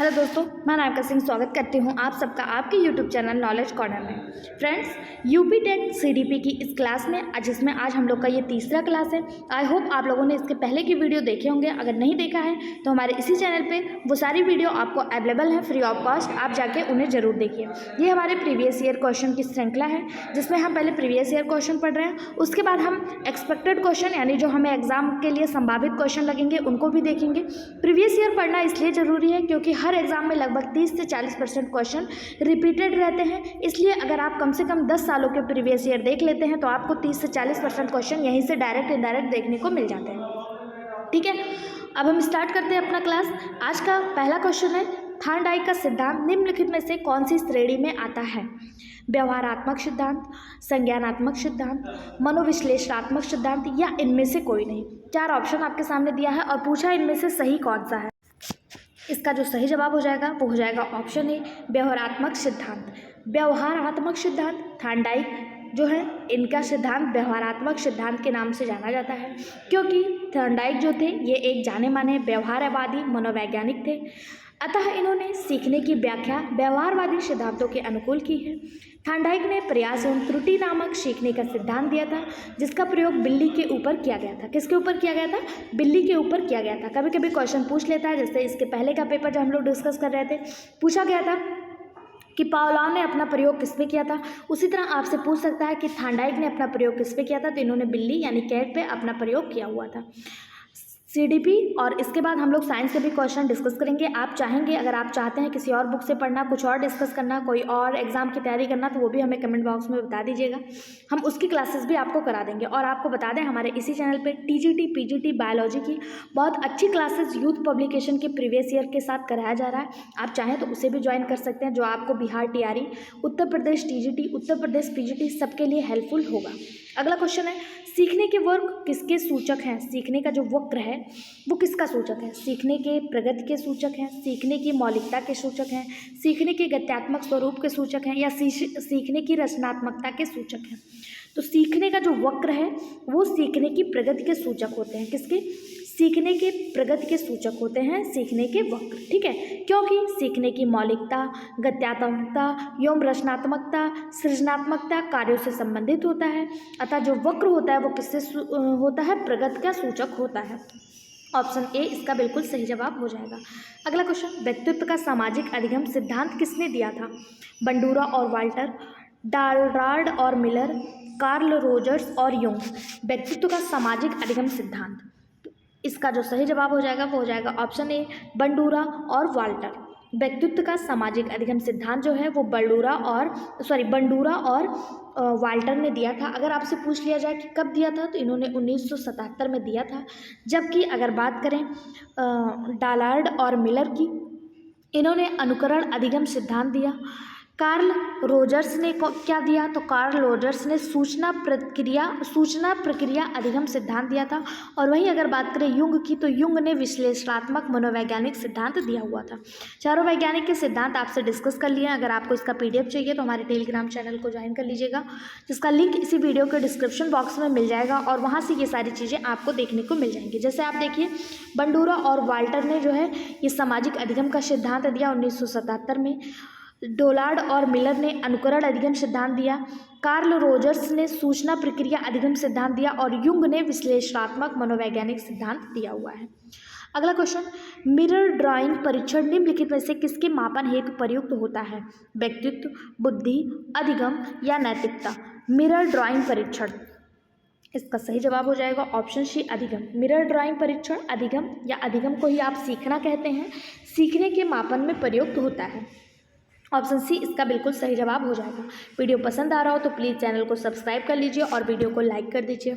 Hello दोस्तों, मैं नायका सिंह स्वागत करती हूं आप सबका आपके यूट्यूब चैनल नॉलेज कॉर्नर में। फ्रेंड्स, यूपी टेट सीडीपी की इस क्लास में जिसमें आज हम लोग का ये तीसरा क्लास है। आई होप आप लोगों ने इसके पहले की वीडियो देखे होंगे। अगर नहीं देखा है तो हमारे इसी चैनल पे वो सारी वीडियो आपको अवेलेबल है फ्री ऑफ कॉस्ट, आप जाके उन्हें ज़रूर देखिए। ये हमारे प्रीवियस ईयर क्वेश्चन की श्रृंखला है जिसमें हम पहले प्रीवियस ईयर क्वेश्चन पढ़ रहे हैं, उसके बाद हम एक्सपेक्टेड क्वेश्चन यानी जो हमें एग्जाम के लिए संभावित क्वेश्चन लगेंगे उनको भी देखेंगे। प्रीवियस ईयर पढ़ना इसलिए ज़रूरी है क्योंकि हर एग्जाम में लगभग 30 से 40% क्वेश्चन रिपीटेड रहते हैं। इसलिए अगर आप कम से कम 10 सालों के प्रीवियस ईयर देख लेते हैं तो आपको 30 से 40% क्वेश्चन यहीं से डायरेक्ट इनडायरेक्ट देखने को मिल जाते हैं। ठीक है, अब हम स्टार्ट करते हैं अपना क्लास। आज का पहला क्वेश्चन है, थार्नडाइक का सिद्धांत निम्नलिखित में से कौन सी श्रेणी में आता है? व्यवहारात्मक सिद्धांत, संज्ञानात्मक सिद्धांत, मनोविश्लेषणात्मक सिद्धांत या इनमें से कोई नहीं। 4 ऑप्शन आपके सामने दिया है और पूछा इनमें से सही कौन सा है। इसका जो सही जवाब हो जाएगा वो हो जाएगा ऑप्शन ए, व्यवहारात्मक सिद्धांत। व्यवहारात्मक सिद्धांत थार्नडाइक जो है इनका सिद्धांत व्यवहारात्मक सिद्धांत के नाम से जाना जाता है क्योंकि थार्नडाइक जो थे ये एक जाने माने व्यवहारवादी मनोवैज्ञानिक थे। अतः इन्होंने सीखने की व्याख्या व्यवहारवादी सिद्धांतों के अनुकूल की है। थार्नडाइक ने प्रयास एवं त्रुटि नामक सीखने का सिद्धांत दिया था जिसका प्रयोग बिल्ली के ऊपर किया गया था। किसके ऊपर किया गया था? बिल्ली के ऊपर किया गया था। कभी कभी क्वेश्चन पूछ लेता है, जैसे इसके पहले का पेपर जब हम लोग डिस्कस कर रहे थे पूछा गया था कि पावलोव ने अपना प्रयोग किस पे किया था। उसी तरह आपसे पूछ सकता है कि थार्नडाइक ने अपना प्रयोग किस पे किया था, तो इन्होंने बिल्ली यानी कैट पे अपना प्रयोग किया हुआ था। सीडीपी और इसके बाद हम लोग साइंस के भी क्वेश्चन डिस्कस करेंगे। आप चाहेंगे, अगर आप चाहते हैं किसी और बुक से पढ़ना, कुछ और डिस्कस करना, कोई और एग्जाम की तैयारी करना, तो वो भी हमें कमेंट बॉक्स में बता दीजिएगा। हम उसकी क्लासेस भी आपको करा देंगे। और आपको बता दें हमारे इसी चैनल पे टीजीटी पीजीटी बायोलॉजी की बहुत अच्छी क्लासेस यूथ पब्लिकेशन के प्रीवियस ईयर के साथ कराया जा रहा है। आप चाहें तो उसे भी ज्वाइन कर सकते हैं, जो आपको Bihar TRE, Uttar Pradesh TGT, Uttar Pradesh PGT सबके लिए हेल्पफुल होगा। अगला क्वेश्चन है, सीखने के वक्र किसके सूचक हैं? सीखने का जो वक्र है वो किसका सूचक है? सीखने के प्रगति के सूचक हैं, सीखने की मौलिकता के सूचक हैं, सीखने के गत्यात्मक स्वरूप के सूचक हैं या सीखने की रचनात्मकता के सूचक हैं? तो सीखने का जो वक्र है वो सीखने की प्रगति के सूचक होते हैं। किसके? सीखने के प्रगति के सूचक होते हैं सीखने के वक्र। ठीक है, क्योंकि सीखने की मौलिकता, गत्यात्मकता एवं रचनात्मकता, सृजनात्मकता कार्यों से संबंधित होता है। अतः जो वक्र होता है वो किससे होता है? प्रगति का सूचक होता है। ऑप्शन ए इसका बिल्कुल सही जवाब हो जाएगा। अगला क्वेश्चन, व्यक्तित्व का सामाजिक अधिगम सिद्धांत किसने दिया था? बंडूरा और वाल्टर, डालराड और मिलर, कार्ल रोजर्स और युंग। व्यक्तित्व का सामाजिक अधिगम सिद्धांत, इसका जो सही जवाब हो जाएगा वो हो जाएगा ऑप्शन ए, बंडूरा और वाल्टर। व्यक्तित्व का सामाजिक अधिगम सिद्धांत जो है वो बंडूरा और वाल्टर ने दिया था। अगर आपसे पूछ लिया जाए कि कब दिया था तो इन्होंने 1977 में दिया था। जबकि अगर बात करें डालार्ड और मिलर की, इन्होंने अनुकरण अधिगम सिद्धांत दिया। कार्ल रोजर्स ने क्या दिया? तो कार्ल रोजर्स ने सूचना प्रक्रिया अधिगम सिद्धांत दिया था। और वहीं अगर बात करें युंग की, तो युंग ने विश्लेषणात्मक मनोवैज्ञानिक सिद्धांत दिया हुआ था। चारों वैज्ञानिक के सिद्धांत आपसे डिस्कस कर लिए। अगर आपको इसका पीडीएफ चाहिए तो हमारे टेलीग्राम चैनल को ज्वाइन कर लीजिएगा, जिसका लिंक इसी वीडियो के डिस्क्रिप्शन बॉक्स में मिल जाएगा और वहाँ से ये सारी चीज़ें आपको देखने को मिल जाएंगी। जैसे आप देखिए, बंडूरा और वाल्टर ने जो है ये सामाजिक अधिगम का सिद्धांत दिया 1977 में। डोलार्ड और मिलर ने अनुकरण अधिगम सिद्धांत दिया। कार्ल रोजर्स ने सूचना प्रक्रिया अधिगम सिद्धांत दिया और युंग ने विश्लेषणात्मक मनोवैज्ञानिक सिद्धांत दिया हुआ है। अगला क्वेश्चन, मिरर ड्राइंग परीक्षण निम्नलिखित में से किसके मापन हेतु प्रयुक्त होता है? व्यक्तित्व, बुद्धि, अधिगम या नैतिकता? मिरर ड्राइंग परीक्षण, इसका सही जवाब हो जाएगा ऑप्शन सी, अधिगम। मिरर ड्राइंग परीक्षण अधिगम या अधिगम को ही आप सीखना कहते हैं, सीखने के मापन में प्रयुक्त होता है। ऑप्शन सी इसका बिल्कुल सही जवाब हो जाएगा। वीडियो पसंद आ रहा हो तो प्लीज़ चैनल को सब्सक्राइब कर लीजिए और वीडियो को लाइक कर दीजिए।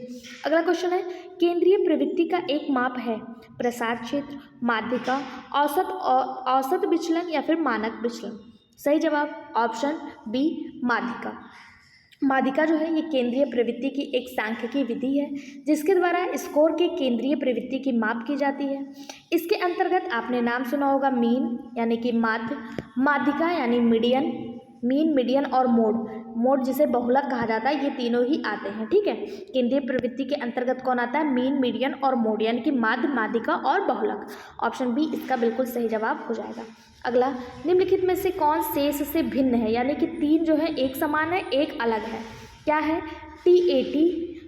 अगला क्वेश्चन है, केंद्रीय प्रवृत्ति का एक माप है? प्रसार क्षेत्र, माध्यिका, औसत विचलन या फिर मानक विचलन? सही जवाब ऑप्शन बी, माध्यिका। माध्यिका जो है ये केंद्रीय प्रवृत्ति की एक सांख्यिकी विधि है जिसके द्वारा स्कोर के केंद्रीय प्रवृत्ति की माप की जाती है। इसके अंतर्गत आपने नाम सुना होगा मीन यानी कि माध्य, माध्यिका यानी मीडियन, मीन, मीडियन और मोड, मोड जिसे बहुलक कहा जाता है, ये तीनों ही आते हैं। ठीक है, केंद्रीय प्रवृत्ति के अंतर्गत कौन आता है? मीन, मीडियन और मोड, यानी कि माध्य, माध्यिका और बहुलक। ऑप्शन बी इसका बिल्कुल सही जवाब हो जाएगा। अगला, निम्नलिखित में से कौन शेष से भिन्न है, यानी कि तीन जो है एक समान है एक अलग है, क्या है? TAT,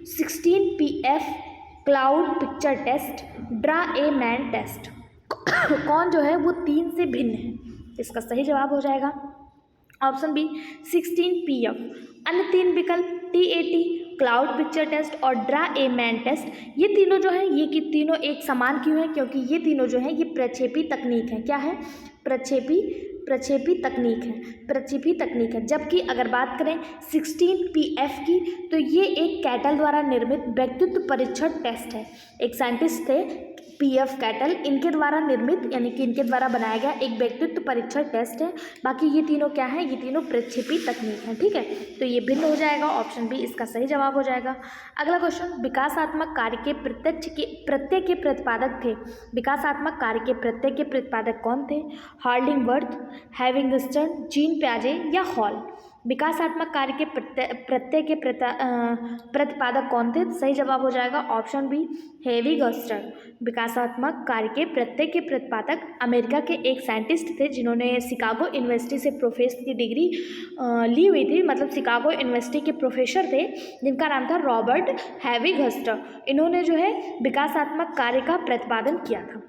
16PF, cloud picture test, draw a man test. कौन जो है वो तीन से भिन्न है? इसका सही जवाब हो जाएगा ऑप्शन बी 16PF। अन्य तीन विकल्प TAT, क्लाउड पिक्चर टेस्ट और ड्रा ए मैन टेस्ट, ये तीनों जो है ये कि तीनों एक समान क्यों है? क्योंकि ये तीनों जो है ये प्रक्षेपी तकनीक है। क्या है? प्रक्षेपी तकनीक है। जबकि अगर बात करें 16PF की, तो ये एक कैटल द्वारा निर्मित व्यक्तित्व परीक्षण टेस्ट है। एक साइंटिस्ट थे PF कैटल, इनके द्वारा निर्मित यानी कि इनके द्वारा बनाया गया एक व्यक्तित्व परीक्षण टेस्ट है। बाकी ये तीनों क्या है? ये तीनों प्रक्षेपी तकनीक है। ठीक है, तो ये भिन्न हो जाएगा, ऑप्शन बी इसका सही जवाब हो जाएगा। अगला क्वेश्चन, विकासात्मक कार्य के प्रत्यय के प्रतिपादक थे। विकासात्मक कार्य के प्रत्यय के प्रतिपादक कौन थे? हार्डिंगवर्थ, हैविंगस्टन, जीन प्याजे या हॉल। विकासात्मक कार्य के प्रत्यय के प्रतिपादक कौन थे? सही जवाब हो जाएगा ऑप्शन बी हैविंगस्टन। विकासात्मक कार्य के प्रत्यय के प्रतिपादक अमेरिका के एक साइंटिस्ट थे, जिन्होंने शिकागो यूनिवर्सिटी से प्रोफेसर की डिग्री ली हुई थी। मतलब शिकागो यूनिवर्सिटी के प्रोफेसर थे, जिनका नाम था रॉबर्ट हैविंगस्टन। इन्होंने जो है विकासात्मक कार्य का प्रतिपादन किया था,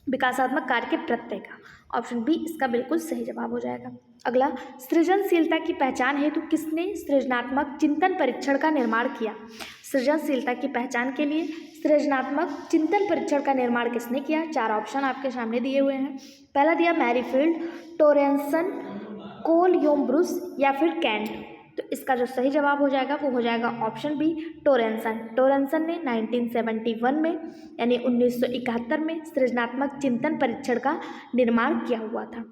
विकासात्मक कार्य के प्रत्यय का। ऑप्शन बी इसका बिल्कुल सही जवाब हो जाएगा। अगला, सृजनशीलता की पहचान हेतु किसने सृजनात्मक चिंतन परीक्षण का निर्माण किया? सृजनशीलता की पहचान के लिए सृजनात्मक चिंतन परीक्षण का निर्माण किसने किया? चार ऑप्शन आपके सामने दिए हुए हैं। पहला दिया मैरीफील्ड, टोरेंसन, कोल-योम-ब्रुश या फिर कैंट। तो इसका जो सही जवाब हो जाएगा वो हो जाएगा ऑप्शन बी टोरेंसन। टोरेंसन ने 1971 में यानी 1971 में सृजनात्मक चिंतन परीक्षण का निर्माण किया हुआ था,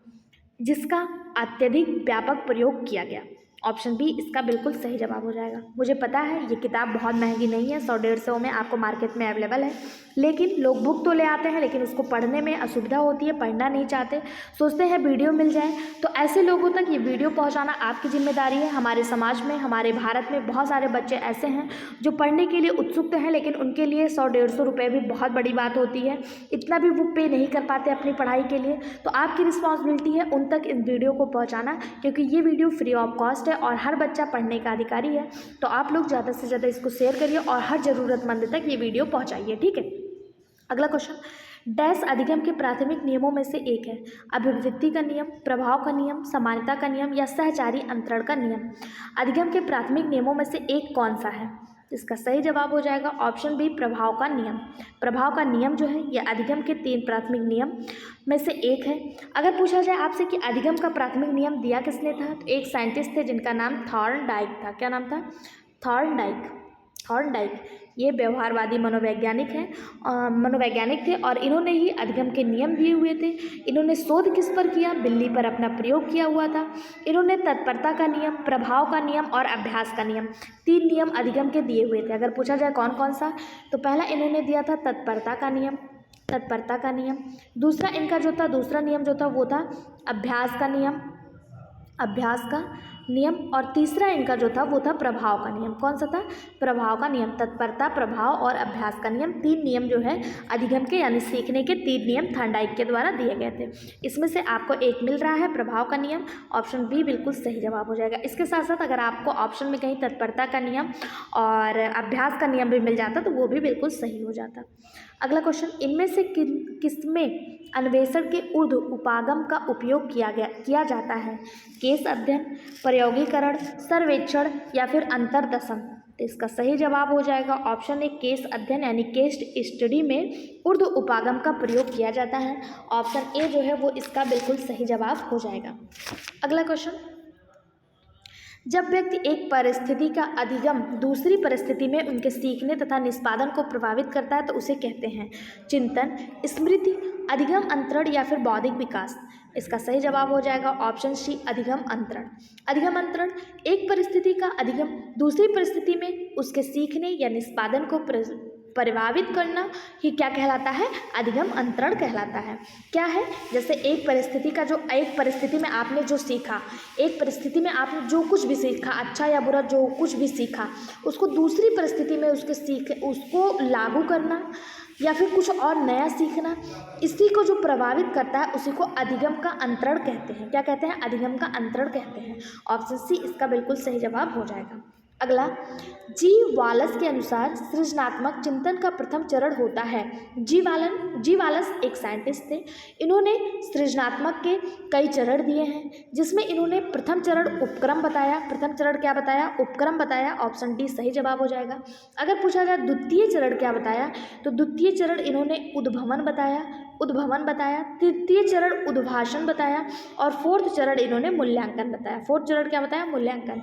जिसका अत्यधिक व्यापक प्रयोग किया गया। ऑप्शन बी इसका बिल्कुल सही जवाब हो जाएगा। मुझे पता है ये किताब बहुत महंगी नहीं है, 100-150 में आपको मार्केट में अवेलेबल है, लेकिन लोग बुक तो ले आते हैं लेकिन उसको पढ़ने में असुविधा होती है, पढ़ना नहीं चाहते, सोचते हैं वीडियो मिल जाए। तो ऐसे लोगों तक ये वीडियो पहुंचाना आपकी जिम्मेदारी है। हमारे समाज में, हमारे भारत में बहुत सारे बच्चे ऐसे हैं जो पढ़ने के लिए उत्सुक हैं, लेकिन उनके लिए 100-150 रुपये भी बहुत बड़ी बात होती है, इतना भी वो पे नहीं कर पाते अपनी पढ़ाई के लिए। तो आपकी रिस्पॉन्सिबिलिटी है उन तक इन वीडियो को पहुँचाना, क्योंकि ये वीडियो फ्री ऑफ कॉस्ट है और हर बच्चा पढ़ने का अधिकारी है। तो आप लोग ज़्यादा से ज़्यादा इसको शेयर करिए और हर ज़रूरतमंद तक ये वीडियो पहुंचाइए। ठीक है, अगला क्वेश्चन, डैश अधिगम के प्राथमिक नियमों में से एक है? अभिवृद्धि का नियम, प्रभाव का नियम, समानता का नियम या सहचारी अंतरण का नियम। अधिगम के प्राथमिक नियमों में से एक कौन सा है? इसका सही जवाब हो जाएगा ऑप्शन बी प्रभाव का नियम। प्रभाव का नियम जो है यह अधिगम के 3 प्राथमिक नियम में से एक है। अगर पूछा जाए आपसे कि अधिगम का प्राथमिक नियम दिया किसने था, तो एक साइंटिस्ट थे जिनका नाम थॉर्नडाइक था। क्या नाम था? थॉर्नडाइक। ये व्यवहारवादी मनोवैज्ञानिक थे और इन्होंने ही अधिगम के नियम दिए हुए थे। इन्होंने शोध किस पर किया? बिल्ली पर अपना प्रयोग किया हुआ था। इन्होंने तत्परता का नियम, प्रभाव का नियम और अभ्यास का नियम, 3 नियम अधिगम के दिए हुए थे। अगर पूछा जाए कौन कौन सा, तो पहला इन्होंने दिया था तत्परता का नियम। दूसरा इनका जो था, दूसरा नियम जो था वो था अभ्यास का नियम और तीसरा इनका जो था वो था प्रभाव का नियम। कौन सा था? प्रभाव का नियम। तत्परता, प्रभाव और अभ्यास का नियम, 3 नियम जो है अधिगम के यानी सीखने के 3 नियम थॉर्नडाइक के द्वारा दिए गए थे। इसमें से आपको एक मिल रहा है प्रभाव का नियम, ऑप्शन बी बिल्कुल सही जवाब हो जाएगा। इसके साथ साथ अगर आपको ऑप्शन में कहीं तत्परता का नियम और अभ्यास का नियम भी मिल जाता तो वो भी बिल्कुल सही हो जाता। अगला क्वेश्चन, इनमें से किसमें अन्वेषण के ऊर्ध्व उपागम का उपयोग किया जाता है? केस अध्ययन, प्रयोगीकरण, सर्वेक्षण या फिर अंतर्दर्शन। तो इसका सही जवाब हो जाएगा ऑप्शन ए केस अध्ययन यानी केस स्टडी में ऊर्ध्व उपागम का प्रयोग किया जाता है। ऑप्शन ए जो है वो इसका बिल्कुल सही जवाब हो जाएगा। अगला क्वेश्चन, जब व्यक्ति एक परिस्थिति का अधिगम दूसरी परिस्थिति में उनके सीखने तथा निष्पादन को प्रभावित करता है तो उसे कहते हैं चिंतन, स्मृति, अधिगम अंतरण या फिर बौद्धिक विकास। इसका सही जवाब हो जाएगा ऑप्शन सी अधिगम अंतरण। अधिगम अंतरण एक परिस्थिति का अधिगम दूसरी परिस्थिति में उसके सीखने या निष्पादन को प्रभावित करना ही क्या कहलाता है, अधिगम अंतरण कहलाता है। क्या है, जैसे एक परिस्थिति में आपने जो सीखा, एक परिस्थिति में आपने जो कुछ भी सीखा, अच्छा या बुरा जो कुछ भी सीखा, उसको दूसरी परिस्थिति में उसको लागू करना या फिर कुछ और नया सीखना, इसी को जो प्रभावित करता है उसी को अधिगम का अंतरण कहते हैं। क्या कहते हैं, अधिगम का अंतरण कहते हैं। ऑप्शन सी इसका बिल्कुल सही जवाब हो जाएगा। अगला, जी वालस के अनुसार सृजनात्मक चिंतन का प्रथम चरण होता है। जी वालस एक साइंटिस्ट थे। इन्होंने सृजनात्मक के कई चरण दिए हैं, जिसमें इन्होंने प्रथम चरण उपक्रम बताया। प्रथम चरण क्या बताया, उपक्रम बताया। ऑप्शन डी सही जवाब हो जाएगा। अगर पूछा जाए द्वितीय चरण क्या बताया, तो द्वितीय चरण इन्होंने उद्भवन बताया। तृतीय चरण उद्भाषण बताया और फोर्थ चरण इन्होंने मूल्यांकन बताया। फोर्थ चरण क्या बताया, मूल्यांकन।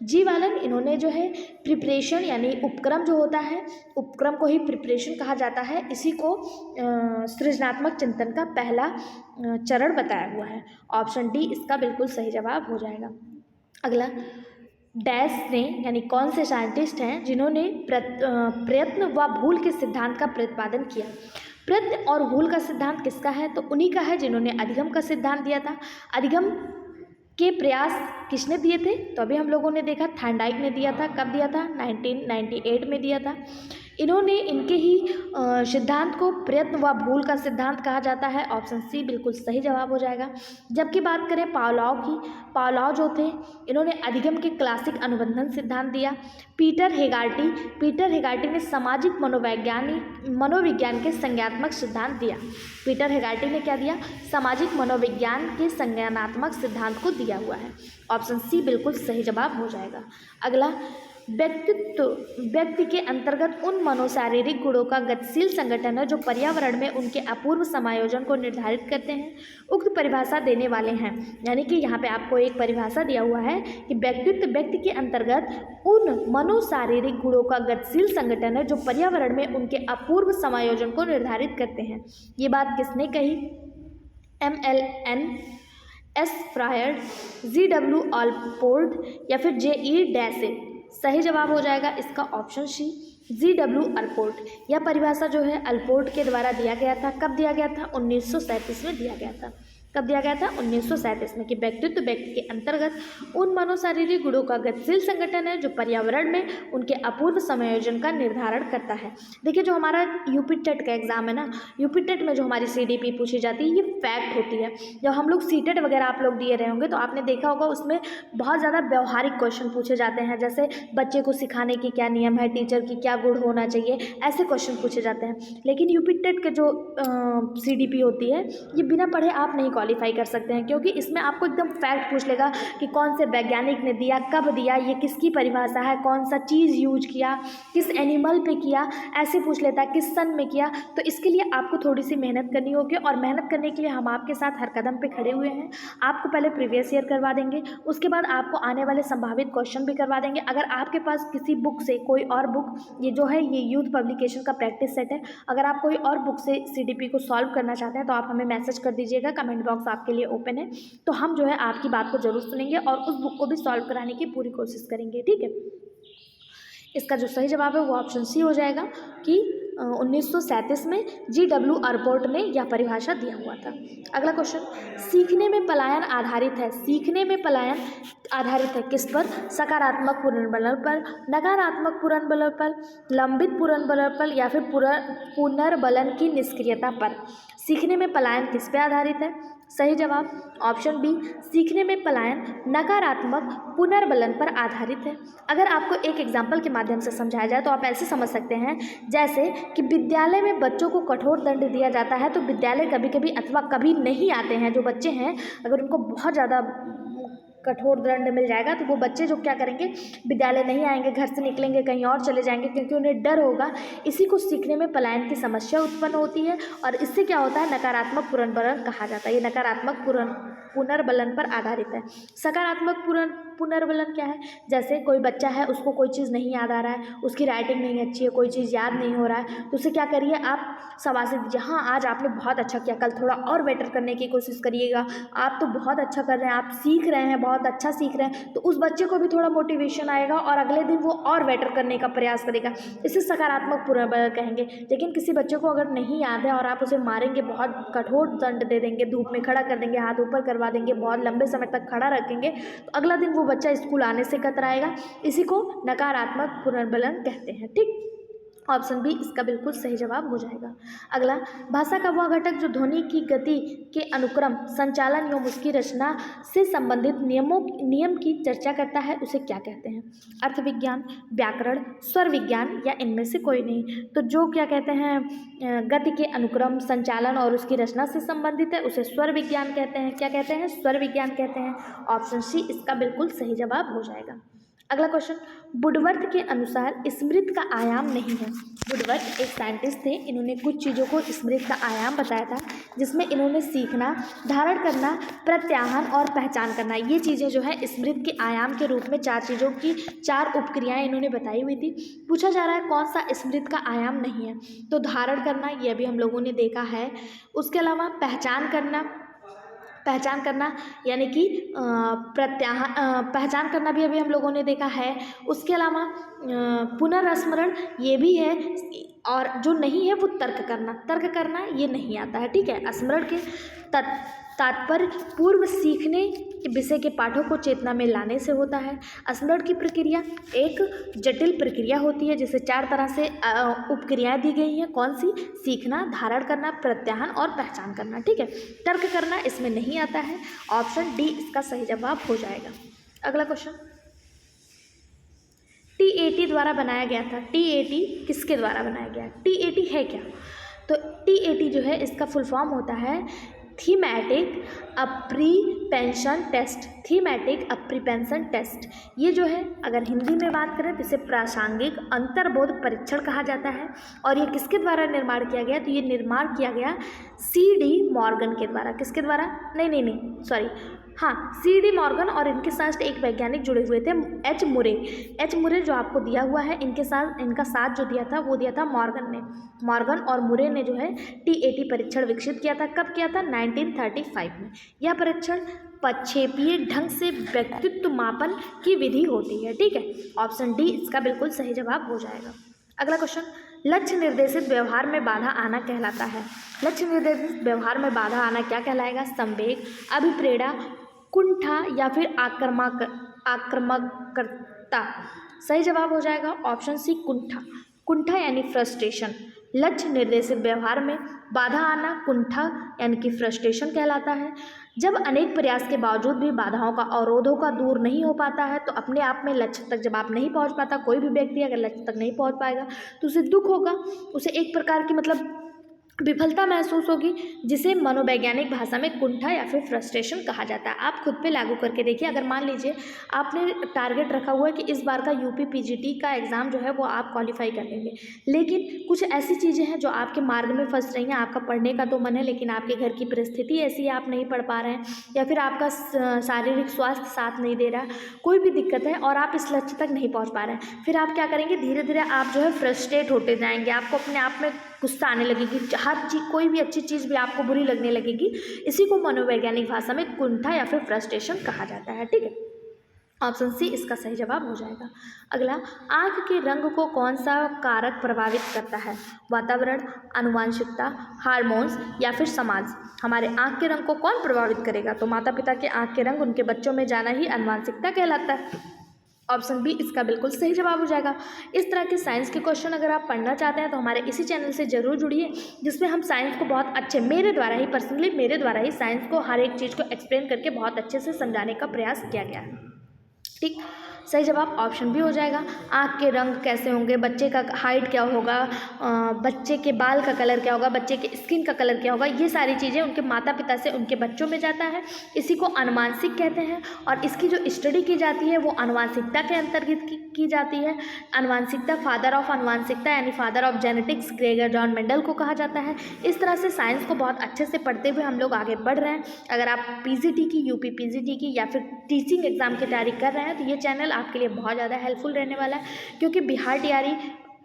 जी वालन इन्होंने जो है प्रिपरेशन यानी उपक्रम जो होता है, उपक्रम को ही प्रिपरेशन कहा जाता है। इसी को सृजनात्मक चिंतन का पहला चरण बताया हुआ है। ऑप्शन डी इसका बिल्कुल सही जवाब हो जाएगा। अगला, डैश ने यानी कौन से साइंटिस्ट हैं जिन्होंने प्रयत्न व भूल के सिद्धांत का प्रतिपादन किया। प्रयत्न और भूल का सिद्धांत किसका है, तो उन्हीं का है जिन्होंने अधिगम का सिद्धांत दिया था। अधिगम के प्रयास किसने दिए थे, तो अभी हम लोगों ने देखा थॉर्नडाइक ने दिया था। कब दिया था, 1998 में दिया था। इन्होंने इनके ही सिद्धांत को प्रयत्न व भूल का सिद्धांत कहा जाता है। ऑप्शन सी बिल्कुल सही जवाब हो जाएगा। जबकि बात करें पावलॉव की, पावलॉव जो थे इन्होंने अधिगम के क्लासिक अनुबंधन सिद्धांत दिया। पीटर हेगार्टी ने सामाजिक मनोविज्ञान के संज्ञानात्मक सिद्धांत दिया। पीटर हेगार्टी ने क्या दिया, सामाजिक मनोविज्ञान के संज्ञानात्मक सिद्धांत को दिया हुआ है। ऑप्शन सी बिल्कुल सही जवाब हो जाएगा। अगला, व्यक्ति के अंतर्गत उन मनोशारीरिक गुणों का गतिशील संगठन है जो पर्यावरण में उनके अपूर्व समायोजन को निर्धारित करते हैं। उक्त परिभाषा देने वाले हैं, यानी कि यहाँ पे आपको एक परिभाषा दिया हुआ है कि व्यक्ति के अंतर्गत उन मनोशारीरिक गुणों का गतिशील संगठन है जो पर्यावरण में उनके अपूर्व समायोजन को निर्धारित करते हैं। ये बात किसने कही, MLN फ्रायड, GW ऑलपोर्ट या फिर JE डैसे। सही जवाब हो जाएगा इसका ऑप्शन सी, GW अल्पोर्ट। यह परिभाषा जो है अल्पोर्ट के द्वारा दिया गया था। कब दिया गया था, 1937 में दिया गया था। कब दिया गया था, 1937 में, कि व्यक्ति के अंतर्गत उन मनोशारीरिक गुणों का गतिशील संगठन है जो पर्यावरण में उनके अपूर्व समायोजन का निर्धारण करता है। देखिए, जो हमारा यूपी टेट का एग्जाम है ना, यूपी टेट में जो हमारी CDP पूछी जाती है ये फैक्ट होती है। जब हम लोग सीटेट वगैरह आप लोग दिए रहे होंगे तो आपने देखा होगा उसमें बहुत ज़्यादा व्यवहारिक क्वेश्चन पूछे जाते हैं, जैसे बच्चे को सिखाने की क्या नियम है, टीचर की क्या गुण होना चाहिए, ऐसे क्वेश्चन पूछे जाते हैं। लेकिन यूपी टेट के जो CDP होती है ये बिना पढ़े आप नहीं क्वालिफाई कर सकते हैं, क्योंकि इसमें आपको एकदम फैक्ट पूछ लेगा कि कौन से वैज्ञानिक ने दिया, कब दिया, ये किसकी परिभाषा है, कौन सा चीज़ यूज किया, किस एनिमल पे किया, ऐसे पूछ लेता है, किस सन में किया। तो इसके लिए आपको थोड़ी सी मेहनत करनी होगी, और मेहनत करने के लिए हम आपके साथ हर कदम पे खड़े हुए हैं। आपको पहले प्रीवियस ईयर करवा देंगे, उसके बाद आपको आने वाले संभावित क्वेश्चन भी करवा देंगे। अगर आपके पास किसी बुक से कोई और बुक, ये जो है ये यूथ पब्लिकेशन का प्रैक्टिस सेट है, अगर आप कोई और बुक से CDP को सॉल्व करना चाहते हैं तो आप हमें मैसेज कर दीजिएगा, कमेंट बॉक्स आपके लिए ओपन है। तो हम जो है आपकी बात को जरूर सुनेंगे और उस बुक को भी सॉल्व कराने की पूरी कोशिश करेंगे, ठीक है। इसका जो सही जवाब है वो ऑप्शन सी हो जाएगा कि 1937 में GW अल्पोर्ट ने यह परिभाषा दिया हुआ था। अगला क्वेश्चन, सीखने में पलायन आधारित है। सीखने में पलायन आधारित है किस पर, सकारात्मक पुनर्बलन पर, नकारात्मक पुनर्बलन पर, लंबित पुनर्बलन पर या फिर पुनर्बलन की निष्क्रियता पर। सीखने में पलायन किस पे आधारित है, सही जवाब ऑप्शन बी, सीखने में पलायन नकारात्मक पुनर्बलन पर आधारित है। अगर आपको एक एग्जाम्पल के माध्यम से समझाया जाए तो आप ऐसे समझ सकते हैं, जैसे कि विद्यालय में बच्चों को कठोर दंड दिया जाता है तो विद्यालय कभी कभी अथवा कभी नहीं आते हैं। जो बच्चे हैं अगर उनको बहुत ज़्यादा कठोर दंड मिल जाएगा तो वो बच्चे जो क्या करेंगे, विद्यालय नहीं आएंगे, घर से निकलेंगे, कहीं और चले जाएंगे, क्योंकि उन्हें डर होगा। इसी को सीखने में पलायन की समस्या उत्पन्न होती है और इससे क्या होता है, नकारात्मक पुनर्बलन कहा जाता है। ये नकारात्मक पुनर्बलन पर आधारित है। सकारात्मक पुनर्बलन क्या है, जैसे कोई बच्चा है उसको कोई चीज़ नहीं याद आ रहा है, उसकी राइटिंग नहीं अच्छी है, कोई चीज़ याद नहीं हो रहा है, तो उसे क्या करिए आप शाबाशी, जहाँ आज आपने बहुत अच्छा किया, कल थोड़ा और बेटर करने की कोशिश करिएगा। आप तो बहुत अच्छा कर रहे हैं, आप सीख रहे हैं बहुत बहुत अच्छा सीख रहे हैं, तो उस बच्चे को भी थोड़ा मोटिवेशन आएगा और अगले दिन वो और बेटर करने का प्रयास करेगा। इसे सकारात्मक पुनर्बल कहेंगे। लेकिन किसी बच्चे को अगर नहीं याद है और आप उसे मारेंगे, बहुत कठोर दंड दे देंगे, धूप में खड़ा कर देंगे, हाथ ऊपर करवा देंगे, बहुत लंबे समय तक खड़ा रखेंगे, तो अगला दिन वो बच्चा स्कूल आने से कतराएगा। इसी को नकारात्मक पुनर्बलन कहते हैं। ठीक, ऑप्शन बी इसका बिल्कुल सही जवाब हो जाएगा। अगला, भाषा का वह घटक जो ध्वनि की गति के अनुक्रम, संचालन एवं उसकी रचना से संबंधित नियम की चर्चा करता है, उसे क्या कहते हैं? अर्थ विज्ञान, व्याकरण, स्वर विज्ञान या इनमें से कोई नहीं। तो जो क्या कहते हैं, गति के अनुक्रम, संचालन और उसकी रचना से संबंधित है, उसे स्वर विज्ञान कहते हैं। क्या कहते हैं? स्वर विज्ञान कहते हैं। ऑप्शन सी इसका बिल्कुल सही जवाब हो जाएगा। अगला क्वेश्चन, वुडवर्थ के अनुसार स्मृति का आयाम नहीं है। वुडवर्थ एक साइंटिस्ट थे, इन्होंने कुछ चीज़ों को स्मृति का आयाम बताया था, जिसमें इन्होंने सीखना, धारण करना, प्रत्याहन और पहचान करना, ये चीज़ें जो है स्मृति के आयाम के रूप में 4 चीज़ों की 4 उपक्रियाएं इन्होंने बताई हुई थी। पूछा जा रहा है कौन सा स्मृति का आयाम नहीं है, तो धारण करना ये भी हम लोगों ने देखा है। उसके अलावा पहचान करना यानी कि पहचान करना भी अभी हम लोगों ने देखा है। उसके अलावा पुनर्स्मरण ये भी है, और जो नहीं है वो तर्क करना ये नहीं आता है। ठीक है, स्मरण के तात्पर्य पूर्व सीखने के विषय के पाठों को चेतना में लाने से होता है। स्मरण की प्रक्रिया एक जटिल प्रक्रिया होती है, जिसे 4 तरह से उपक्रियाएं दी गई हैं। कौन सी? सीखना, धारण करना, प्रत्याहन और पहचान करना। ठीक है, तर्क करना इसमें नहीं आता है। ऑप्शन डी इसका सही जवाब हो जाएगा। अगला क्वेश्चन, TAT द्वारा बनाया गया था। TAT किसके द्वारा बनाया गया? TAT है क्या? तो TAT जो है इसका फुल फॉर्म होता है थीमेटिक अप्रीपेंशन टेस्ट। थीमेटिक अप्रीपेंशन टेस्ट, ये जो है अगर हिंदी में बात करें तो इसे प्रासंगिक अंतर्बोध परीक्षण कहा जाता है। और ये किसके द्वारा निर्माण किया गया? तो ये निर्माण किया गया CD मॉर्गन के द्वारा। किसके द्वारा? नहीं सॉरी, हाँ, CD मॉर्गन और इनके साथ एक वैज्ञानिक जुड़े हुए थे, H मुरे जो आपको दिया हुआ है, इनका साथ जो दिया था वो दिया था मॉर्गन और मुरे ने जो है TAT परीक्षण विकसित किया था। कब किया था? 1935 में। यह परीक्षण पक्षेपीय ढंग से व्यक्तित्व मापन की विधि होती है। ठीक है, ऑप्शन डी इसका बिल्कुल सही जवाब हो जाएगा। अगला क्वेश्चन, लक्ष्य निर्देशित व्यवहार में बाधा आना कहलाता है। लक्ष्य निर्देशित व्यवहार में बाधा आना क्या कहलाएगा? संवेग, अभिप्रेरणा, कुंठा या फिर आक्रामकता। सही जवाब हो जाएगा ऑप्शन सी, कुंठा यानी फ्रस्ट्रेशन। लक्ष्य निर्देशित व्यवहार में बाधा आना कुंठा यानी कि फ्रस्ट्रेशन कहलाता है। जब अनेक प्रयास के बावजूद भी बाधाओं का, अवरोधों का दूर नहीं हो पाता है, तो अपने आप में लक्ष्य तक जब आप नहीं पहुंच पाता, कोई भी व्यक्ति अगर लक्ष्य तक नहीं पहुंच पाएगा तो उसे दुख होगा, उसे एक प्रकार की मतलब विफलता महसूस होगी, जिसे मनोवैज्ञानिक भाषा में कुंठा या फिर फ्रस्ट्रेशन कहा जाता है। आप खुद पे लागू करके देखिए। अगर मान लीजिए आपने टारगेट रखा हुआ है कि इस बार का UP PGT का एग्ज़ाम जो है वो आप क्वालिफाई कर लेंगे, लेकिन कुछ ऐसी चीज़ें हैं जो आपके मार्ग में फंस रही हैं। आपका पढ़ने का तो मन है, लेकिन आपके घर की परिस्थिति ऐसी है, आप नहीं पढ़ पा रहे हैं, या फिर आपका शारीरिक स्वास्थ्य साथ नहीं दे रहा, कोई भी दिक्कत है और आप इस लक्ष्य तक नहीं पहुँच पा रहे हैं, फिर आप क्या करेंगे? धीरे धीरे आप जो है फ्रस्ट्रेट होते जाएंगे, आपको अपने आप में गुस्सा आने लगेगी, हर चीज़, कोई भी अच्छी चीज़ भी आपको बुरी लगने लगेगी। इसी को मनोवैज्ञानिक भाषा में कुंठा या फिर फ्रस्ट्रेशन कहा जाता है। ठीक है, ऑप्शन सी इसका सही जवाब हो जाएगा। अगला, आँख के रंग को कौन सा कारक प्रभावित करता है? वातावरण, आनुवंशिकता, हार्मोन्स या फिर समाज। हमारे आँख के रंग को कौन प्रभावित करेगा? तो माता पिता के आँख के रंग उनके बच्चों में जाना ही आनुवंशिकता कहलाता है। ऑप्शन बी इसका बिल्कुल सही जवाब हो जाएगा। इस तरह के साइंस के क्वेश्चन अगर आप पढ़ना चाहते हैं तो हमारे इसी चैनल से ज़रूर जुड़िए, जिसमें हम साइंस को बहुत अच्छे, मेरे द्वारा ही साइंस को हर एक चीज़ को एक्सप्लेन करके बहुत अच्छे से समझाने का प्रयास किया गया है। ठीक, सही जवाब ऑप्शन बी हो जाएगा। आँख के रंग कैसे होंगे, बच्चे का हाइट क्या होगा, बच्चे के बाल का कलर क्या होगा, बच्चे के स्किन का कलर क्या होगा, ये सारी चीज़ें उनके माता पिता से उनके बच्चों में जाता है। इसी को आनुवंशिक कहते हैं, और इसकी जो स्टडी की जाती है वो आनुवंशिकता के अंतर्गत की जाती है। आनुवंशिकता, फादर ऑफ आनुवंशिकता यानी father of genetics, Gregor John Mendel को कहा जाता है। इस तरह से साइंस को बहुत अच्छे से पढ़ते हुए हम लोग आगे बढ़ रहे हैं। अगर आप PGT की, UP PGT की या फिर टीचिंग एग्जाम की तैयारी कर रहे हैं तो ये चैनल आपके लिए बहुत ज़्यादा हेल्पफुल रहने वाला है, क्योंकि Bihar TRE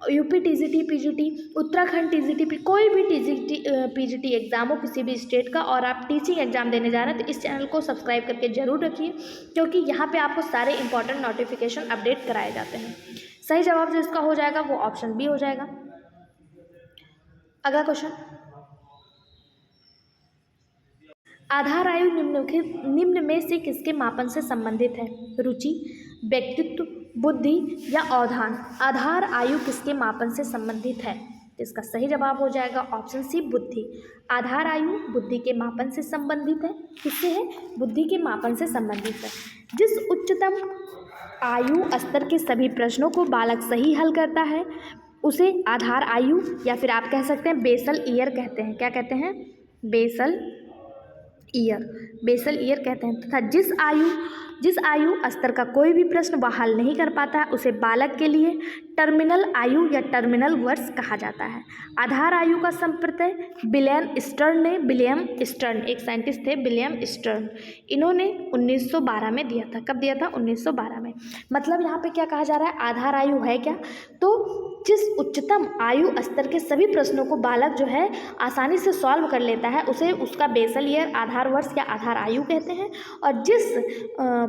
UP TGT PGT, Uttarakhand TGT, कोई भी टीजीटी पीजीटी एग्ज़ाम हो किसी भी स्टेट का और आप टीचिंग एग्ज़ाम देने जा रहे हैं तो इस चैनल को सब्सक्राइब करके ज़रूर रखिए, क्योंकि यहाँ पे आपको सारे इंपॉर्टेंट नोटिफिकेशन अपडेट कराए जाते हैं। सही जवाब जो इसका हो जाएगा वो ऑप्शन बी हो जाएगा। अगला क्वेश्चन, आधार आयु निम्न में से किसके मापन से संबंधित है? रुचि, व्यक्तित्व, बुद्धि या अवधान। आधार आयु किसके मापन से संबंधित है? इसका सही जवाब हो जाएगा ऑप्शन सी, बुद्धि। आधार आयु बुद्धि के मापन से संबंधित है। किससे है? बुद्धि के मापन से संबंधित है। जिस उच्चतम आयु स्तर के सभी प्रश्नों को बालक सही हल करता है उसे आधार आयु या फिर आप कह सकते हैं बेसल ईयर कहते हैं। क्या कहते हैं? बेसल ईयर कहते हैं। तथा जिस आयु स्तर का कोई भी प्रश्न वह हल नहीं कर पाता है उसे बालक के लिए टर्मिनल आयु या टर्मिनल वर्ष कहा जाता है। आधार आयु का संप्रत्यय विलियम स्टर्न एक साइंटिस्ट थे, विलियम स्टर्न, इन्होंने 1912 में दिया था। कब दिया था? 1912 में। मतलब यहाँ पे क्या कहा जा रहा है? आधार आयु है क्या? तो जिस उच्चतम आयु स्तर के सभी प्रश्नों को बालक जो है आसानी से सॉल्व कर लेता है उसे उसका बेसल ईयर, आधार वर्ष या आधार आयु कहते हैं। और जिस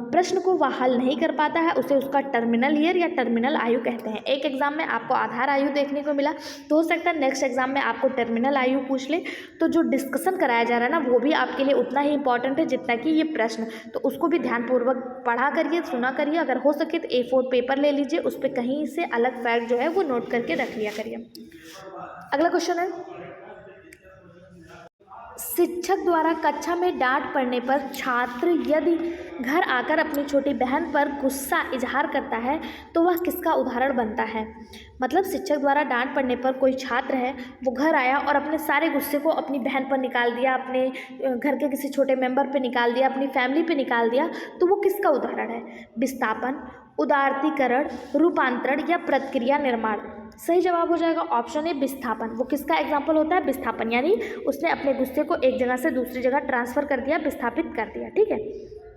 प्रश्न को वह हल नहीं कर पाता है उसे उसका टर्मिनल ईयर या टर्मिनल आयु कहते हैं। एक एग्जाम में आपको आधार आयु देखने को मिला तो हो सकता है नेक्स्ट एग्जाम में आपको टर्मिनल आयु पूछ ले, तो जो डिस्कशन कराया जा रहा है ना वो भी आपके लिए उतना ही इंपॉर्टेंट है जितना कि ये प्रश्न, तो उसको भी ध्यानपूर्वक पढ़ा करिए, सुना करिए। अगर हो सके तो A4 पेपर ले लीजिए, उस पर कहीं से अलग फैक्ट जो है वो नोट करके रख लिया करिए। अगला क्वेश्चन है, शिक्षक द्वारा कक्षा में डांट पड़ने पर छात्र यदि घर आकर अपनी छोटी बहन पर गुस्सा इजहार करता है तो वह किसका उदाहरण बनता है? मतलब शिक्षक द्वारा डांट पड़ने पर कोई छात्र है वो घर आया और अपने सारे गुस्से को अपनी बहन पर निकाल दिया, अपने घर के किसी छोटे मेंबर पे निकाल दिया, अपनी फैमिली पे निकाल दिया, तो वो किसका उदाहरण है? विस्थापन, उदारीकरण, रूपांतरण या प्रतिक्रिया निर्माण। सही जवाब हो जाएगा ऑप्शन ए, विस्थापन। वो किसका एग्जाम्पल होता है? विस्थापन, यानी उसने अपने गुस्से को एक जगह से दूसरी जगह ट्रांसफ़र कर दिया, विस्थापित कर दिया। ठीक है,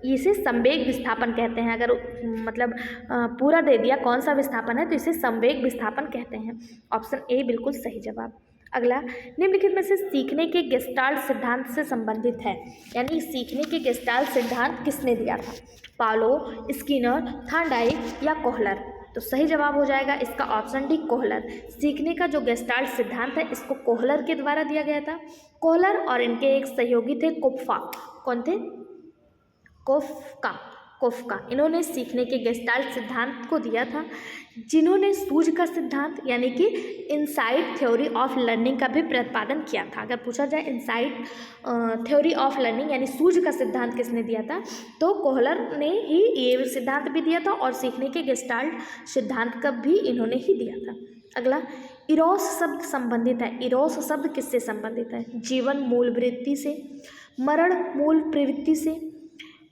इसे संवेग विस्थापन कहते हैं। अगर मतलब पूरा दे दिया कौन सा विस्थापन है तो इसे संवेग विस्थापन कहते हैं। ऑप्शन ए बिल्कुल सही जवाब। अगला, निम्नलिखित में से सीखने के गेस्टाल्ट सिद्धांत से संबंधित है, यानी सीखने के गेस्टाल्ट सिद्धांत किसने दिया था? पावलोव, स्किनर, थॉर्नडाइक या कोहलर। तो सही जवाब हो जाएगा इसका ऑप्शन डी, कोहलर। सीखने का जो गेस्टाल्ट सिद्धांत है इसको कोहलर के द्वारा दिया गया था। कोहलर और इनके एक सहयोगी थे कोप्फा। कौन थे? कोफ्का। इन्होंने सीखने के गेस्टाल्ट सिद्धांत को दिया था, जिन्होंने सूझ का सिद्धांत यानी कि इनसाइट थ्योरी ऑफ लर्निंग का भी प्रतिपादन किया था। अगर पूछा जाए इनसाइट थ्योरी ऑफ लर्निंग यानी सूझ का सिद्धांत किसने दिया था, तो कोहलर ने ही ये सिद्धांत भी दिया था और सीखने के गेस्टाल्ट सिद्धांत का भी इन्होंने ही दिया था। अगला, इरोस शब्द संबंधित है। इरोस शब्द किससे संबंधित है? जीवन मूल प्रवृत्ति से, मरण मूल प्रवृत्ति से,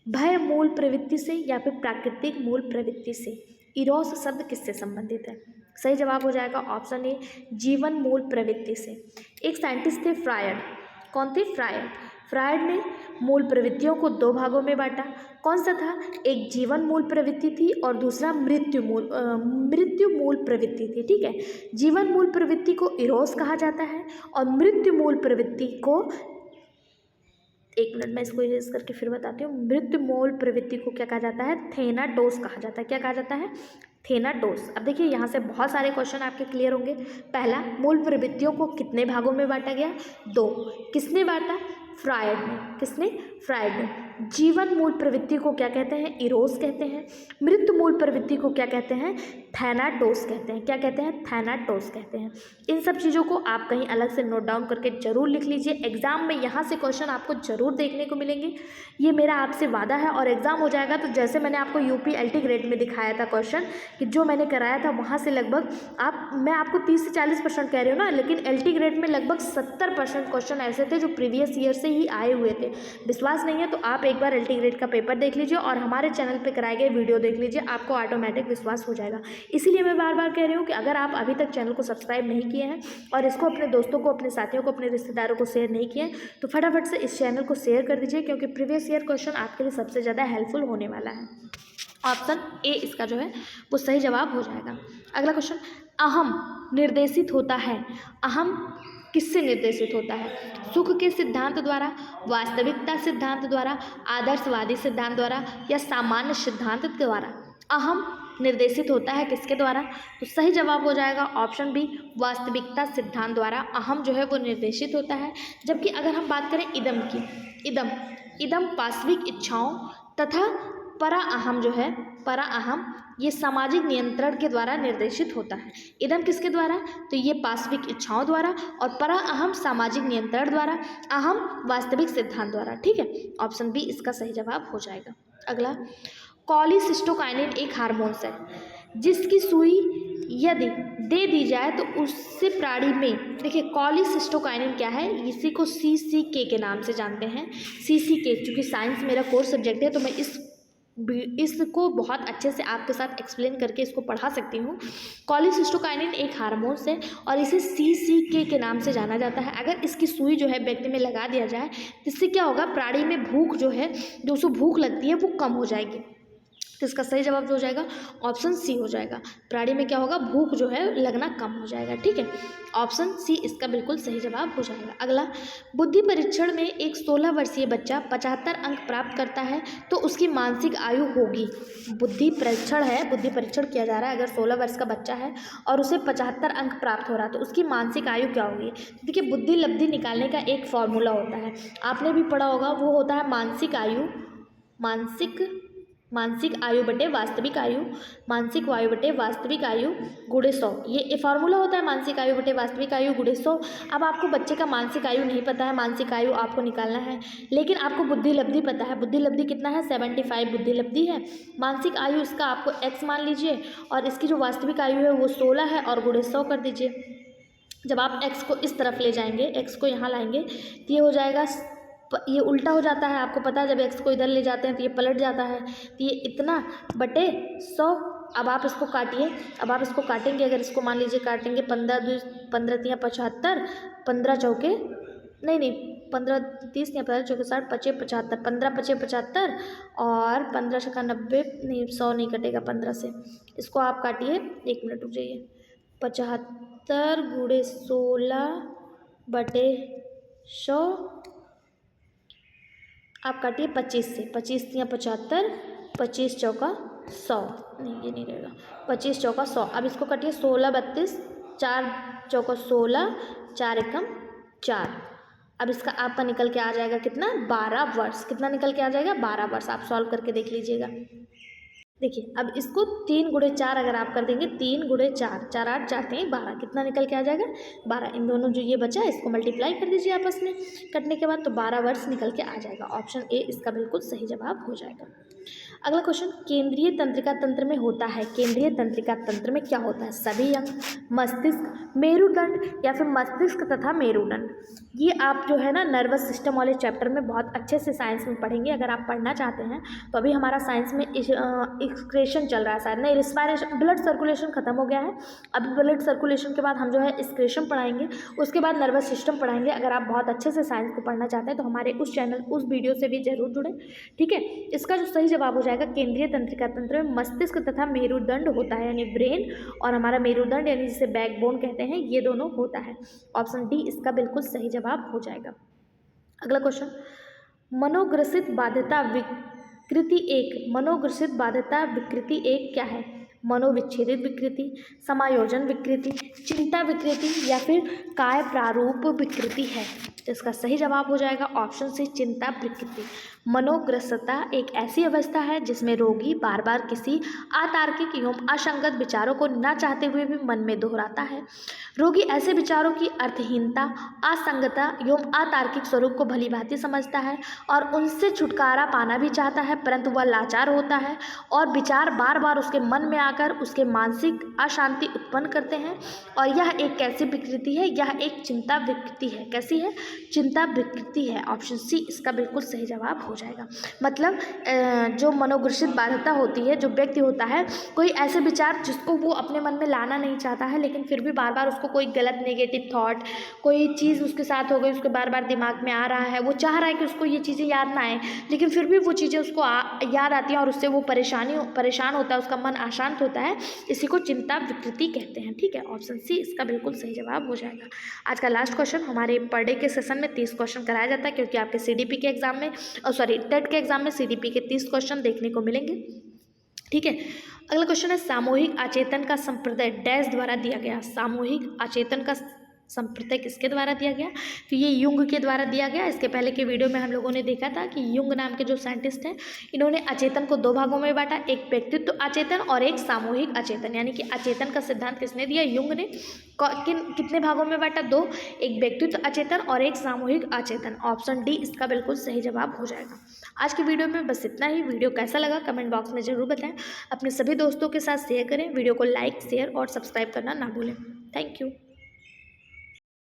भय मूल प्रवृत्ति से या फिर प्राकृतिक मूल प्रवृत्ति से। इरोस शब्द किससे संबंधित है? सही जवाब हो जाएगा ऑप्शन ए, जीवन मूल प्रवृत्ति से। एक साइंटिस्ट थे फ्रायड। कौन थे? फ्रायड ने मूल प्रवृत्तियों को दो भागों में बांटा। कौन सा था? एक जीवन मूल प्रवृत्ति थी और दूसरा मृत्यु मूल प्रवृत्ति थी। ठीक है, जीवन मूल प्रवृत्ति को इरोस कहा जाता है और मृत्यु मूल प्रवृत्ति को, एक मिनट मैं इसको इरेज करके फिर बताती हूँ। मृत्यु मूल प्रवृत्ति को क्या कहा जाता है? थेनाटोस कहा जाता है। क्या कहा जाता है? थेनाटोस। अब देखिए यहाँ से बहुत सारे क्वेश्चन आपके क्लियर होंगे। पहला, मूल प्रवृत्तियों को कितने भागों में बांटा गया? 2। किसने बांटा? फ्रायड ने। किसने? फ्रायड ने। जीवन मूल प्रवृत्ति को क्या कहते हैं? इरोस कहते हैं। मृत्यु मूल प्रवृत्ति को क्या कहते हैं? थैनाटोस कहते हैं। क्या कहते हैं? थैनाटोस कहते हैं। इन सब चीज़ों को आप कहीं अलग से नोट डाउन करके जरूर लिख लीजिए। एग्जाम में यहाँ से क्वेश्चन आपको जरूर देखने को मिलेंगे, ये मेरा आपसे वादा है। और एग्जाम हो जाएगा तो जैसे मैंने आपको यूपी LT ग्रेड में दिखाया था क्वेश्चन कि जो मैंने कराया था वहाँ से लगभग मैं आपको 30 से 40% कह रही हूँ ना, लेकिन LT ग्रेड में लगभग 70% क्वेश्चन ऐसे थे जो प्रीवियस ईयर से ही आए हुए थे। विश्वास विश्वास नहीं है तो आप एक बार LT ग्रेड का पेपर देख लीजिए और हमारे चैनल पे कराए गए वीडियो देख लीजिए, आपको ऑटोमेटिक विश्वास हो जाएगा। इसीलिए मैं बार बार कह रही हूँ कि अगर आप अभी तक चैनल को सब्सक्राइब नहीं किए हैं और इसको अपने दोस्तों को, अपने साथियों को, अपने रिश्तेदारों को शेयर नहीं किए तो फटाफट से इस चैनल को शेयर कर दीजिए, क्योंकि प्रीवियस ईयर क्वेश्चन आपके लिए सबसे ज़्यादा हेल्पफुल होने वाला है। ऑप्शन ए इसका जो है वो सही जवाब हो जाएगा। अगला क्वेश्चन, अहम निर्देशित होता है। अहम किससे निर्देशित होता है? सुख के सिद्धांत द्वारा, वास्तविकता सिद्धांत द्वारा, आदर्शवादी सिद्धांत द्वारा या सामान्य सिद्धांत द्वारा? अहम निर्देशित होता है किसके द्वारा? तो सही जवाब हो जाएगा ऑप्शन बी, वास्तविकता सिद्धांत द्वारा अहम जो है वो निर्देशित होता है। जबकि अगर हम बात करें इदम की, इदम पाश्विक इच्छाओं तथा परा अहम जो है, परा अहम ये सामाजिक नियंत्रण के द्वारा निर्देशित होता है। इदम किसके द्वारा? तो ये पाश्विक इच्छाओं द्वारा और परा अहम सामाजिक नियंत्रण द्वारा, अहम वास्तविक सिद्धांत द्वारा। ठीक है, ऑप्शन बी इसका सही जवाब हो जाएगा। अगला, कॉलीसिस्टोकाइनिन एक हार्मोन्स है जिसकी सुई यदि दे दी जाए तो उससे प्राणी में, देखिए कॉलीसिस्टोकाइनिन क्या है, इसी को CCK के नाम से जानते हैं। CCK, चूँकि साइंस मेरा कोर सब्जेक्ट है तो मैं इसको बहुत अच्छे से आपके साथ एक्सप्लेन करके इसको पढ़ा सकती हूँ। कॉलीसिस्टोकाइनिन एक हार्मोन्स है और इसे CCK के नाम से जाना जाता है। अगर इसकी सुई जो है व्यक्ति में लगा दिया जाए तो इससे क्या होगा, प्राणी में भूख जो है, जो उसको भूख लगती है वो कम हो जाएगी। तो इसका सही जवाब जो हो जाएगा ऑप्शन सी हो जाएगा। प्राणी में क्या होगा, भूख जो है लगना कम हो जाएगा। ठीक है, ऑप्शन सी इसका बिल्कुल सही जवाब हो जाएगा। अगला, बुद्धि परीक्षण में एक 16 वर्षीय बच्चा 75 अंक प्राप्त करता है तो उसकी मानसिक आयु होगी। बुद्धि परीक्षण है, बुद्धि परीक्षण किया जा रहा है, अगर 16 वर्ष का बच्चा है और उसे 75 अंक प्राप्त हो रहा है तो उसकी मानसिक आयु क्या होगी? देखिए बुद्धि लब्धि निकालने का एक फॉर्मूला होता है, आपने भी पढ़ा होगा, वो होता है मानसिक आयु बटे वास्तविक आयु, मानसिक आयु बटे वास्तविक आयु गुणे 100। ये फार्मूला होता है मानसिक आयु बटे वास्तविक आयु गुणे 100। अब आपको बच्चे का मानसिक आयु नहीं पता है, मानसिक आयु आपको निकालना है, लेकिन आपको बुद्धि लब्धि पता है। बुद्धि लब्धि कितना है? 75 बुद्धि लब्धि है। मानसिक आयु इसका आपको x मान लीजिए और इसकी जो वास्तविक आयु है वो 16 है और गुणे 100 कर दीजिए। जब आप x को इस तरफ ले जाएंगे, x को यहाँ लाएंगे तो ये हो जाएगा, ये उल्टा हो जाता है, आपको पता है जब x को इधर ले जाते हैं तो ये पलट जाता है, तो ये इतना बटे 100। अब आप इसको काटिए, अब आप इसको काटेंगे, अगर इसको मान लीजिए काटेंगे 15 3 75, 15 चौके नहीं 15 30 या 15 चौके 60, 25 75, 15 25 75 और 15 छक्का 90, नहीं 100 नहीं कटेगा 15 से। इसको आप काटिए, 1 मिनट रुक जाइए। 75 गुणे 16 बटे 100 आप काटिए 25 से, 25 या 75, 25 चौका 100, नहीं ये नहीं रहेगा, 25 चौका 100। अब इसको काटिए 16 32, 4 चौका 16, 4 एकम 4। अब इसका आपका निकल के आ जाएगा कितना? 12 वर्ष। कितना निकल के आ जाएगा? 12 वर्ष। आप सॉल्व करके देख लीजिएगा। देखिए अब इसको 3 गुणे 4 अगर आप कर देंगे, 3 गुणे 4, 4 8 4 3 12, कितना निकल के आ जाएगा? 12। इन दोनों जो ये बचा है इसको मल्टीप्लाई कर दीजिए आपस में कटने के बाद, तो 12 वर्ष निकल के आ जाएगा। ऑप्शन ए इसका बिल्कुल सही जवाब हो जाएगा। अगला क्वेश्चन, केंद्रीय तंत्रिका तंत्र में होता है, केंद्रीय तंत्रिका तंत्र में क्या होता है? सभी अंग, मस्तिष्क, मेरुदंड या फिर मस्तिष्क तथा मेरुदंड। ये आप जो है ना नर्वस सिस्टम वाले चैप्टर में बहुत अच्छे से साइंस में पढ़ेंगे। अगर आप पढ़ना चाहते हैं तो अभी हमारा साइंस में एक्सक्रेशन चल रहा है, शायद नहीं रिस्पायरेशन, ब्लड सर्कुलेशन खत्म हो गया है। अभी ब्लड सर्कुलेशन के बाद हम जो है एक्सक्रेशन पढ़ाएंगे, उसके बाद नर्वस सिस्टम पढ़ाएंगे। अगर आप बहुत अच्छे से साइंस को पढ़ना चाहते हैं तो हमारे उस चैनल, उस वीडियो से भी जरूर जुड़ें। ठीक है, इसका जो सही जवाब हो जाएगा, केंद्रीय तंत्रिका तंत्र में मस्तिष्क तथा मेरुदंड होता है, यानी ब्रेन और हमारा मेरुदंड यानी जिसे बैकबोन कहते हैं, ये दोनों होता है। ऑप्शन डी इसका बिल्कुल सही जवाब हो जाएगा। अगला क्वेश्चन, मनोग्रसित बाध्यता विकृति 1, मनोग्रसित बाध्यता विकृति 1 क्या है? मनोविच्छेदित विकृति, समायोजन विकृति, चिंता विकृति या फिर काय प्रारूप विकृति है? तो इसका सही जवाब हो जाएगा ऑप्शन सी, चिंता विकृति। मनोग्रस्तता एक ऐसी अवस्था है जिसमें रोगी बार बार किसी अतार्किक एवं असंगत विचारों को न चाहते हुए भी मन में दोहराता है। रोगी ऐसे विचारों की अर्थहीनता, असंगता एवं अतार्किक स्वरूप को भली भांति समझता है और उनसे छुटकारा पाना भी चाहता है, परंतु वह लाचार होता है और विचार बार बार उसके मन में आकर उसके मानसिक अशांति उत्पन्न करते हैं। और यह एक कैसी विकृति है? यह एक चिंता विकृति है। कैसी है? चिंता विकृति है। ऑप्शन सी इसका बिल्कुल सही जवाब हो जाएगा। मतलब जो मनोग्रसित बाध्यता होती है, जो व्यक्ति होता है, कोई ऐसे विचार जिसको वो अपने मन में लाना नहीं चाहता है, लेकिन फिर भी बार बार उसको कोई गलत नेगेटिव थॉट, कोई चीज़ उसके साथ हो गई, उसके बार बार दिमाग में आ रहा है, वो चाह रहा है कि उसको ये चीज़ें याद ना आए, लेकिन फिर भी वो चीज़ें उसको याद आती हैं और उससे वो परेशान होता है, उसका मन अशांत होता है। इसी को चिंता विकृति कहते हैं। ठीक है, ऑप्शन सी इसका बिल्कुल सही जवाब हो जाएगा। आज का लास्ट क्वेश्चन, हमारे पर डे के सेशन में 30 क्वेश्चन कराया जाता है, क्योंकि आपके सीडीपी के एग्जाम में टेट के एग्जाम में सीडीपी के 30 क्वेश्चन देखने को मिलेंगे। ठीक है, अगला क्वेश्चन है सामूहिक अचेतन का संप्रदाय डैश द्वारा दिया गया। सामूहिक अचेतन का संप्रदाय किसके द्वारा दिया गया? तो ये युंग के द्वारा दिया गया। इसके पहले के वीडियो में हम लोगों ने देखा था कि युंग नाम के जो साइंटिस्ट हैं, इन्होंने अचेतन को 2 भागों में बांटा, एक व्यक्तित्व अचेतन और एक सामूहिक अचेतन। यानी कि अचेतन का सिद्धांत किसने दिया? युंग ने। कितने भागों में बांटा? 2, एक व्यक्तित्व अचेतन और एक सामूहिक अचेतन। ऑप्शन डी इसका बिल्कुल सही जवाब हो जाएगा। आज की वीडियो में बस इतना ही। वीडियो कैसा लगा कमेंट बॉक्स में ज़रूर बताएं। अपने सभी दोस्तों के साथ शेयर करें। वीडियो को लाइक, शेयर और सब्सक्राइब करना ना भूलें। Thank you.